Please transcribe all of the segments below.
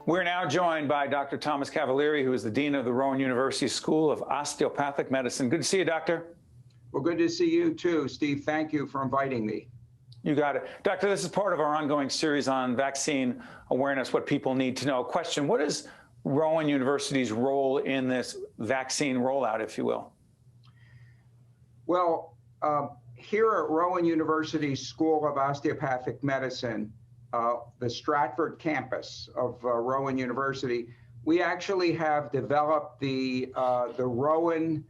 We're now joined by Dr. Thomas Cavalieri, who is the Dean of the Rowan University School of Osteopathic Medicine. Good to see you, Doctor. Well, good to see you too, Steve. Thank you for inviting me. You got it. Doctor, this is part of our ongoing series on vaccine awareness, what people need to know. Question, what is Rowan University's role in this vaccine rollout, if you will? Well, here at Rowan University School of Osteopathic Medicine, the Stratford campus of Rowan University, we actually have developed the Rowan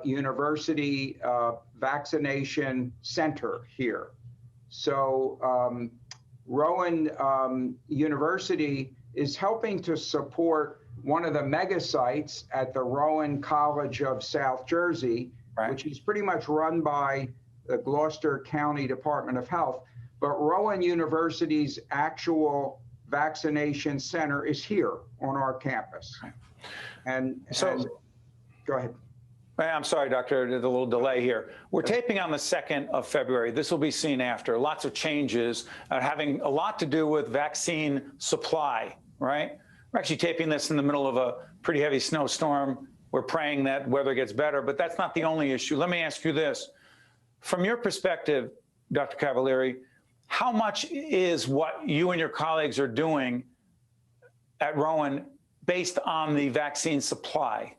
University Vaccination Center here. So Rowan University is helping to support one of the mega sites at the Rowan College of South Jersey, right, which is pretty much run by the Gloucester County Department of Health. But Rowan University's actual vaccination center is here on our campus. And go ahead. I'm sorry, Doctor, there's a little delay here. We're taping on the 2nd of February. This will be seen after. Lots of changes having a lot to do with vaccine supply, right? We're actually taping this in the middle of a pretty heavy snowstorm. We're praying that weather gets better, but that's not the only issue. Let me ask you this. From your perspective, Dr. Cavalieri, how much is what you and your colleagues are doing at Rowan based on the vaccine supply?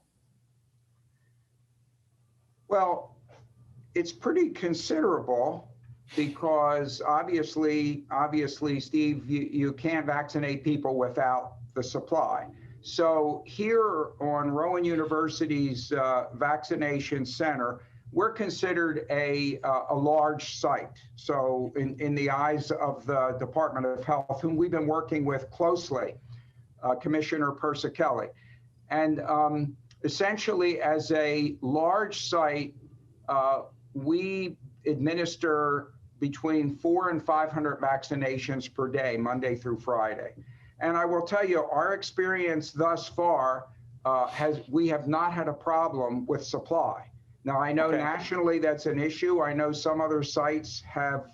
Well, it's pretty considerable because obviously, Steve, you can't vaccinate people without the supply. So here on Rowan University's vaccination center, we're considered a large site. So in the eyes of the Department of Health, whom we've been working with closely, Commissioner Persicelli. And essentially, as a large site, we administer between 400 and 500 vaccinations per day, Monday through Friday. And I will tell you, our experience thus far we have not had a problem with supply. Now, I know nationally that's an issue. I know some other sites have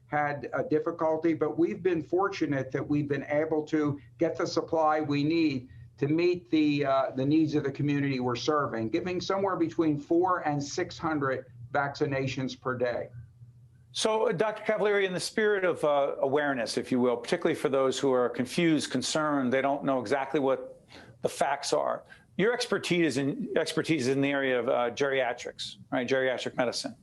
had a difficulty, but we've been fortunate that we've been able to get the supply we need to meet the needs of the community we're serving, giving somewhere between 400 and 600 vaccinations per day. So, Dr. Cavalieri, in the spirit of awareness, if you will, particularly for those who are confused, concerned, they don't know exactly what the facts are. Your expertise is in the area of geriatrics, right? Geriatric medicine.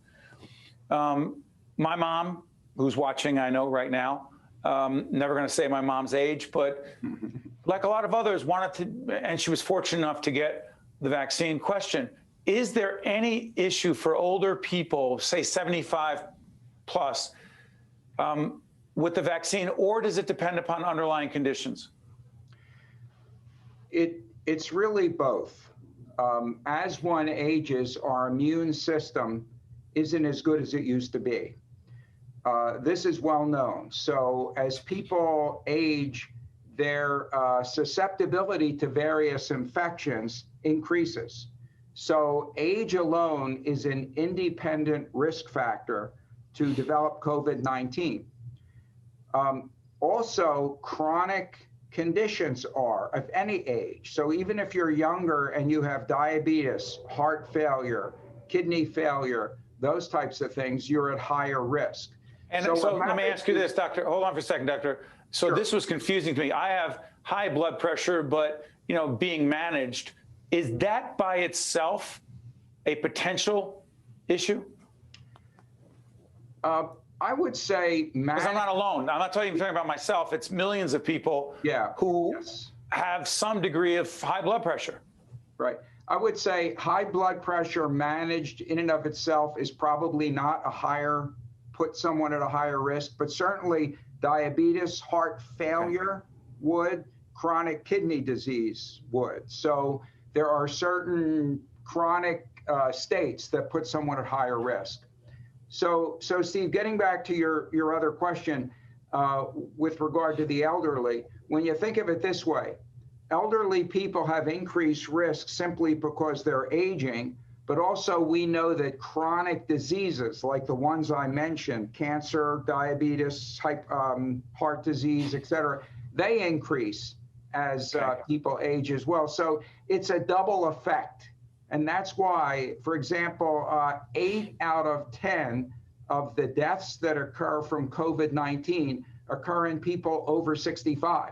My mom, who's watching, I know right now, never going to say my mom's age, but like a lot of others, wanted to, and she was fortunate enough to get the vaccine. Question: is there any issue for older people, say 75 plus, with the vaccine, or does it depend upon underlying conditions? It's really both. As one ages, our immune system isn't as good as it used to be. This is well known. So as people age, their susceptibility to various infections increases. So age alone is an independent risk factor to develop COVID-19. Also, chronic conditions are of any age. So even if you're younger and you have diabetes, heart failure, kidney failure, those types of things, you're at higher risk. And so let me ask you this, Doctor. Hold on for a second, Doctor. So sure. This was confusing to me. I have high blood pressure, but being managed. Is that by itself a potential issue? I would say, because I'm not alone. I'm not talking about myself. It's millions of people who have some degree of high blood pressure. Right. I would say high blood pressure managed in and of itself is probably not put someone at a higher risk, but certainly diabetes, heart failure would, chronic kidney disease would. So there are certain chronic states that put someone at higher risk. So Steve, getting back to your other question with regard to the elderly, when you think of it this way, elderly people have increased risk simply because they're aging, but also we know that chronic diseases like the ones I mentioned, cancer, diabetes, heart disease, et cetera, they increase as Okay. people age as well. So it's a double effect. And that's why, for example, 8 out of 10 of the deaths that occur from COVID-19 occur in people over 65.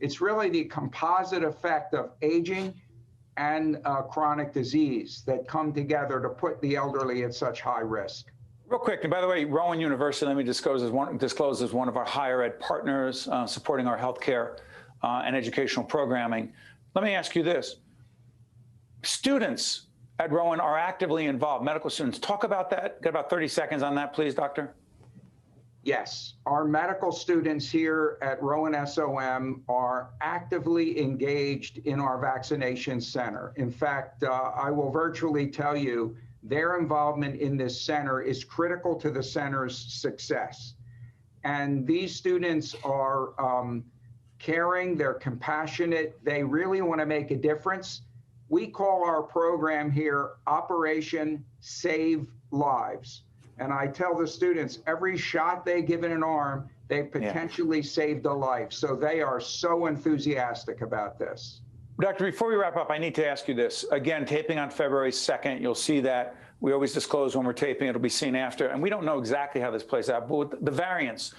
It's really the composite effect of aging and chronic disease that come together to put the elderly at such high risk. Real quick, and by the way, Rowan University, let me disclose as one of our higher ed partners supporting our healthcare and educational programming. Let me ask you this. Students at Rowan are actively involved, medical students. Talk about that. Get about 30 seconds on that, please, Doctor. Yes, our medical students here at Rowan SOM are actively engaged in our vaccination center. In fact, I will virtually tell you their involvement in this center is critical to the center's success. And these students are caring, they're compassionate, they really want to make a difference. We call our program here Operation Save Lives. And I tell the students, every shot they give in an arm, they potentially saved a life. So they are so enthusiastic about this. Doctor, before we wrap up, I need to ask you this. Again, taping on February 2nd, you'll see that. We always disclose when we're taping, it'll be seen after. And we don't know exactly how this plays out, but with the variants,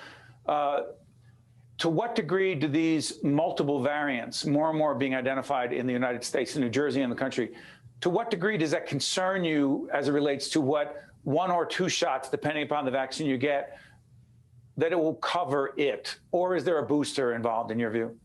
to what degree do these multiple variants, more and more being identified in the United States, in New Jersey, and the country, to what degree does that concern you as it relates to what 1 or 2 shots, depending upon the vaccine you get, that it will cover it? Or is there a booster involved in your view?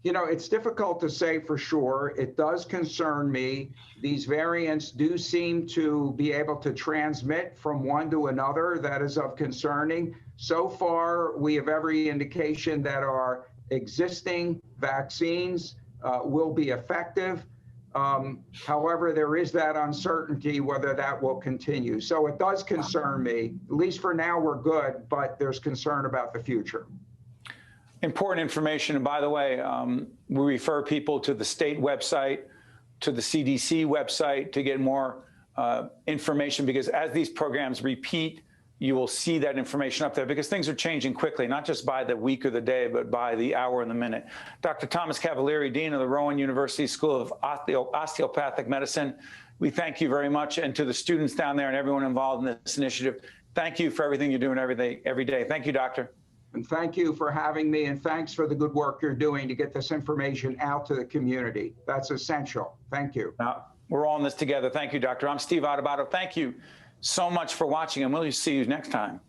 You know, it's difficult to say for sure. It does concern me. These variants do seem to be able to transmit from one to another. That is of concerning. So far, we have every indication that our existing vaccines will be effective. However, there is that uncertainty whether that will continue. So it does concern me. At least for now, we're good, but there's concern about the future. Important information. And by the way, we refer people to the state website, to the CDC website to get more information, because as these programs repeat, you will see that information up there, because things are changing quickly, not just by the week or the day, but by the hour and the minute. Dr. Thomas Cavalieri, Dean of the Rowan University School of Osteopathic Medicine, we thank you very much. And to the students down there and everyone involved in this initiative, thank you for everything you're doing every day. Thank you, Doctor. And thank you for having me, and thanks for the good work you're doing to get this information out to the community. That's essential. Thank you. We're all in this together. Thank you, Doctor. I'm Steve Adubato. Thank you so much for watching, and we'll see you next time.